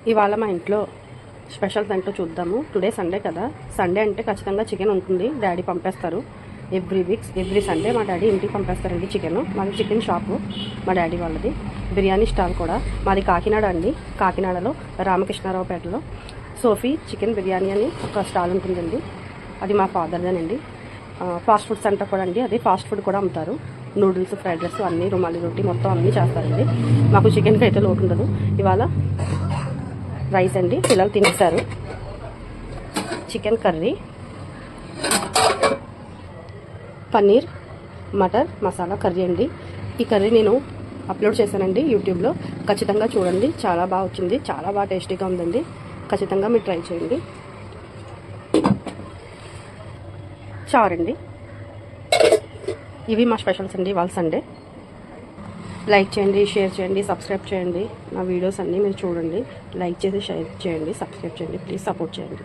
ఇవాళ మా ఇంట్లో స్పెషల్స్ ఏంటో చూద్దాము. టుడే సండే కదా, సండే అంటే ఖచ్చితంగా చికెన్ ఉంటుంది. డాడీ పంపేస్తారు ఎవ్రీ సండే మా డాడీ ఇంటికి పంపేస్తారండి చికెన్. మాది చికెన్ షాపు మా డాడీ వాళ్ళది. బిర్యానీ స్టాల్ కూడా మాది కాకినాడ అండి. కాకినాడలో రామకృష్ణారావుపేటలో సోఫీ చికెన్ బిర్యానీ అని ఒక స్టాల్ ఉంటుందండి. అది మా ఫాదర్దేనండి. ఫాస్ట్ ఫుడ్ సెంటర్ కూడా అండి. అది ఫాస్ట్ ఫుడ్ కూడా అమ్ముతారు. నూడిల్స్, ఫ్రైడ్ రైస్ అన్నీ, రుమాలి రొట్టి మొత్తం అన్నీ చేస్తారండి. మాకు చికెన్కి అయితే లోటు ఉండదు. ఇవాళ రైస్ అండి, పిల్లలు తినేస్తారు. Chicken curry, paneer matar masala curry అండి. ఈ కర్రీ నేను అప్లోడ్ చేశానండి యూట్యూబ్లో. ఖచ్చితంగా చూడండి, చాలా బాగా వచ్చింది, చాలా బాగా టేస్టీగా ఉందండి. ఖచ్చితంగా మీరు ట్రై చేయండి. చారండి. ఇవి మా స్పెషల్స్ అండి ఇవాళ సండే. లైక్ చేయండి, షేర్ చేయండి, సబ్స్క్రైబ్ చేయండి. నా వీడియోస్ అన్నీ మీరు చూడండి. లైక్ చేసి షేర్ చేయండి, సబ్స్క్రైబ్ చేయండి. ప్లీజ్ సపోర్ట్ చేయండి.